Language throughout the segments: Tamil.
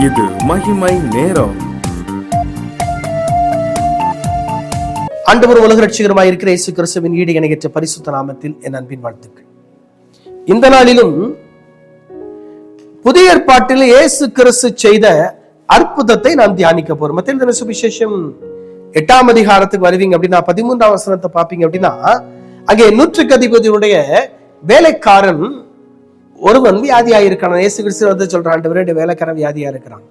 இது மகிமை நேரம். ஆண்டவர் உலக ரட்சகருமாய் இருக்கிற இயேசு கிறிஸ்துவின் ஈடு இணையற்ற பரிசுத்த நாமத்தில் என் அன்பின் வாழ்த்துக்கள். இந்த நாளிலும் புதிய ஏற்பாட்டில் இயேசு கிறிஸ்து செய்த அற்புதத்தை நாம் தியானிக்க போறோம். மத்தேயு சுவிசேஷம் 8ஆம் அதிகாரத்துக்கு வருவீங்க அப்படின்னா 13ஆம் வசனத்தை பாப்பீங்க அப்படின்னா, அங்கே நூற்றுக்கு அதிபதியுடைய வேலைக்காரன் ஒருவன் வியாதியா இருக்கான். இயேசு கிறிஸ்து வந்து சொல்றான், ஆண்டவரே வேலைக்காரன் வியாதியா இருக்கிறான்.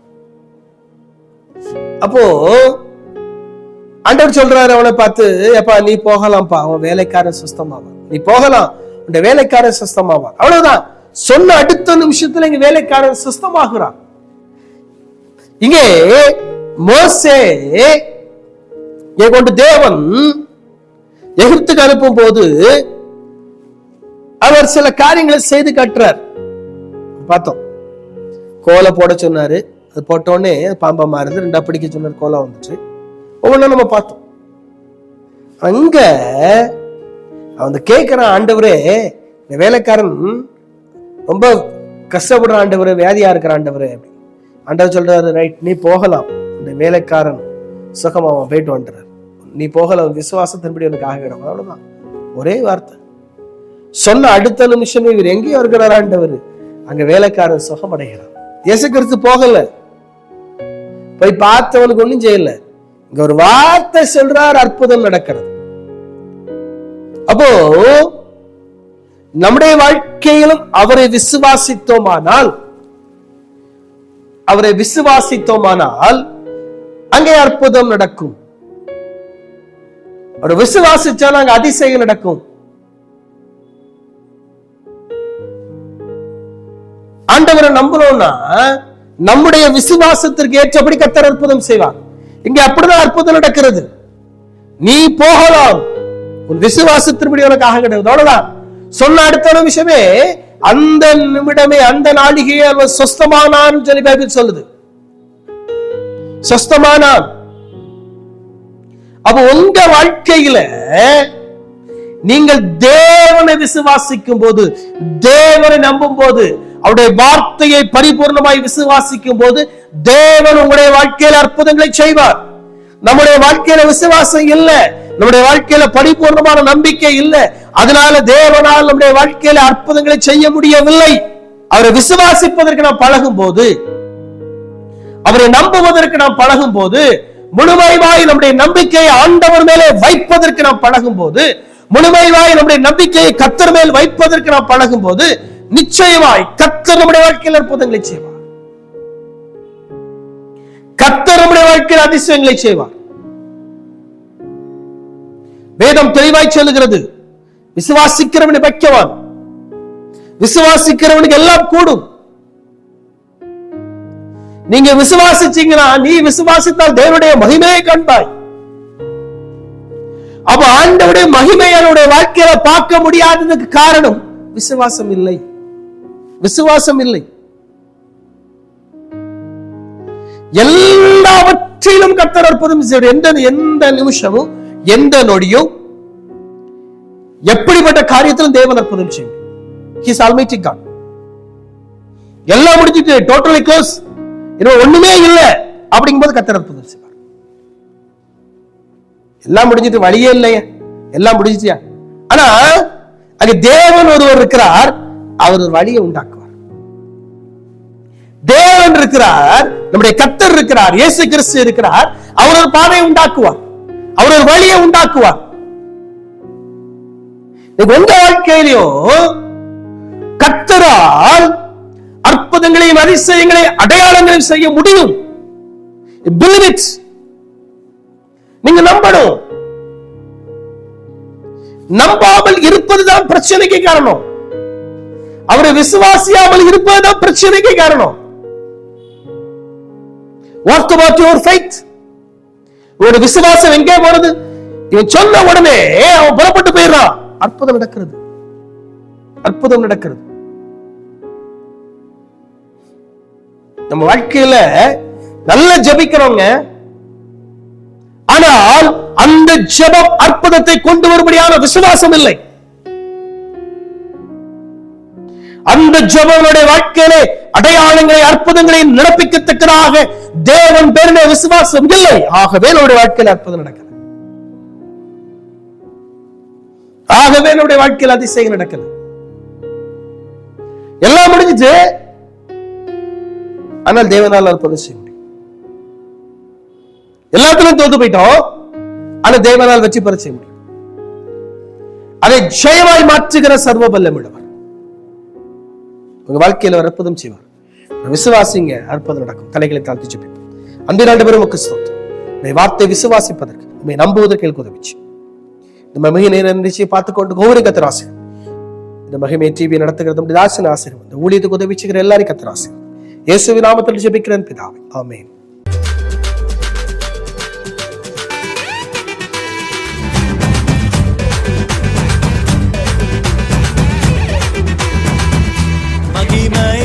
அப்போ ஆண்டவர் சொல்றாரு அவனை பார்த்து, எப்பா நீ போகலாம்ப்பா, அவன் வேலைக்காரன் சுஸ்தமாவான், நீ போகலாம், உன் வேலைக்காரன் சுஸ்தமாவான். அவ்வளவுதான். சொன்ன அடுத்த நிமிஷத்துல இங்க வேலைக்காரன் சுஸ்தமாகிறான். இங்கே மோசே கொண்டு தேவன் எகிப்துக்கு அனுப்பும் போது அவர் சில காரியங்களை செய்து காட்டுறார். பார்த்தோம், கோலை போட சொன்னாரு, அது போட்ட உடனே பாம்பா மாறுது, 2 பிடிக்க சொன்னார், கோலா வந்துச்சு. ஒவ்வொன்றும் நம்ம பார்த்தோம். அங்க அவன் கேட்கிறான், ஆண்டவரே இந்த வேலைக்காரன் ரொம்ப கஷ்டப்படுற ஆண்டவரே, வியாதியா இருக்கிற ஆண்டவரே. ஆண்டவர் சொல்றாரு, ரைட், நீ போகலாம், இந்த வேலைக்காரன் சுகமா போயிட்டு வந்துடுறாரு, நீ போகலாம், விசுவாசத்தின்படி உனக்கு ஆகிடும். அவ்வளவுதான், ஒரே வார்த்தை. சொன்ன அடுத்த நிமிஷமே இவர் எங்கேயோ இருக்கிறார் ஆண்டவர், அங்க வேலைக்காரன் சுகம் அடைகிறான். இயேசு கிறிஸ்து போகல, போய் பார்த்தவனுக்கு ஒண்ணும் செய்யல, இங்க ஒரு வார்த்தை சொல்றார், அற்புதம் நடக்கிறது. அப்போ நம்முடைய வாழ்க்கையிலும் அவரை விசுவாசித்தோமானால் அங்கே அற்புதம் நடக்கும். ஒரு விசுவாசிச்சாலும் அங்க அதிசயம் நடக்கும். ஆண்டவரை நம்புறோம்னா நம்முடைய விசுவாசத்திற்கு ஏற்றபடி கர்த்தர் அற்புதம் செய்வார். இங்க அப்படிதான் அற்புதம் நடக்கிறது. நீ போகலாம், உன் விசுவாசத்தின்படி உனக்கு ஆக கிடையாது. அவ்வளவுதான். சொன்ன அடுத்த நிமிஷமே, அந்த நிமிடமே, அந்த நாளிகையே அவன் சொஸ்தமானான் சொல்லி பைபிள் சொல்லுது. சொஸ்தமானான். அப்ப உங்க வாழ்க்கையில நீங்கள் தேவனை விசுவாசிக்கும் போது, தேவனை நம்பும் போது, அவருடைய வார்த்தையை பரிபூர்ணமாய் விசுவாசிக்கும் போது, தேவன் உங்களுடைய வாழ்க்கையில அற்புதங்களை செய்வார். நம்முடைய வாழ்க்கையில விசுவாசம் இல்ல, நம்முடைய வாழ்க்கையில பரிபூர்ணமான நம்பிக்கை இல்ல, அதனால தேவனால் நம்முடைய வாழ்க்கையில அற்புதங்களை செய்ய முடியவில்லை. அவரை விசுவாசிப்பதற்கு நாம் பழகும் போது, அவரை நம்புவதற்கு நாம் பழகும் போது, முழுமையாய் நம்முடைய நம்பிக்கையை ஆண்டவர் மேலே வைப்பதற்கு நாம் பழகும் போது, முழுமையாய் நம்முடைய நம்பிக்கையை கர்த்தர் மேல் வைப்பதற்கு நாம் பழகும் போது, நிச்சயமாய் கர்த்தர் நம்முடைய வாழ்க்கையில் அற்புதங்களை செய்வார். கர்த்தர் நம்முடைய வாழ்க்கையில் அதிசயங்களை செய்வார். வேதம் தெளிவாய் சொல்லுகிறது, விசுவாசிக்கிறவனை வைக்கவான், விசுவாசிக்கிறவனுக்கு எல்லாம் கூடும். நீங்க விசுவாசிச்சீங்கன்னா, நீ விசுவாசித்தால் தேவனுடைய மகிமையை காண்பாய். அப்ப ஆண்டவருடைய மகிமையானுடைய வாழ்க்கையில பார்க்க முடியாததுக்கு காரணம் விசுவாசம் இல்லை. விசுவாசம் இல்லை. எல்லாவற்றிலும் கர்த்தர் அற்புதம் செய்வார். எந்த நிமிஷமும், எந்த நொடியும், எப்படிப்பட்ட காரியத்திலும் தேவன் அற்புதம் செய்வார். He is Almighty God. எல்லாம் முடிஞ்சிட்டு, டோட்டலி க்ளோஸ், இன்னும் ஒண்ணுமே இல்ல அப்படிங்கும்போது கர்த்தர் அற்புதம் செய்வார். எல்லாம் முடிஞ்சிட்டு, வழியே இல்லையா, எல்லாம் முடிஞ்சிட்டியா. ஆனா அங்க தேவன் ஒருவர் இருக்கிறார், அவர் ஒரு வழியை உண்டாக்குவார். தேவன் இருக்கிறார், நம்முடைய கர்த்தர் இருக்கிறார், இயேசு கிறிஸ்து இருக்கிறார், அவர் ஒரு பாதையை உண்டாக்குவார், அவர் ஒரு வழியை உண்டாக்குவார். உங்க வாழ்க்கையிலும் கர்த்தரால் அற்புதங்களையும் அதிசயங்களையும் அடையாளங்களையும் செய்ய முடியும். Believe it. நீங்க நம்பணும். நம்பாமல் இருப்பதுதான் பிரச்சனைக்கு காரணம். அவரை விசுவாசியாமல் இருப்பதுதான் பிரச்சனைக்கு காரணம். What about your faith? ஒரு விசுவாசம் எங்கே போறது? இவன் சொன்ன உடனே அவன் புறப்பட்டு போயிடுறான். அற்புதம் நடக்கிறது, அற்புதம் நடக்கிறது. நம்ம வாழ்க்கையில நல்ல ஜெபிக்கிறவங்க, ஆனால் அந்த ஜெபம் அற்புதத்தை கொண்டு வரும்படியான விசுவாசம் இல்லை. அந்த ஜெபங்களுடைய வாழ்க்கையிலே அடையாளங்களை அற்புதங்களை நடப்பிக்கத்தக்கதாக தேவன் பேரிலே விசுவாசம் இல்லை. ஆகவே நம்முடைய வாழ்க்கையில் அற்புதம் நடக்கல. ஆகவே நம்முடைய வாழ்க்கையில் அதிசயம் நடக்கல. எல்லாம் முடிஞ்சிச்சு, ஆனால் தேவனால் அற்புதம் செய்ய முடியும். எல்லாத்திலும் தோத்து போயிட்டோம், ஆனா தேவனால் வெற்றி பெற செய்ய முடியும். அதை ஜெயமாய் மாற்றுகிற சர்வ வல்லமையுள்ளவர் உங்க வாழ்க்கையில ஒரு அற்புதம் செய்வார். விசுவாசிங்க, அற்புதம் நடக்கும். தலைகளை தாழ்த்தி ஜெபிப்போம். அன்பின் ஆண்டவரே, உமக்கு ஸ்தோத்திரம். இந்த வார்த்தை விசுவாசிப்பதற்கு, உம்மை நம்புவதற்கு எனக்கு உதவிச்சு. இந்த மகிமை நேரம் நிகழ்ச்சியை பார்த்துக்கொண்டு ஒவ்வொரு கர்த்தர் ஆசீர்வதியும். இந்த மகிமை டிவி நடத்துகிறது தாசன் ஆசீர்வதியும். இந்த ஊழியத்துக்கு உதவி செய்கிற எல்லாரும் கர்த்தர் ஆசீர்வதியும். இயேசுவின் நாமத்தில் ஜெபிக்கிறேன் பிதாவே, ஆமென். மகிமை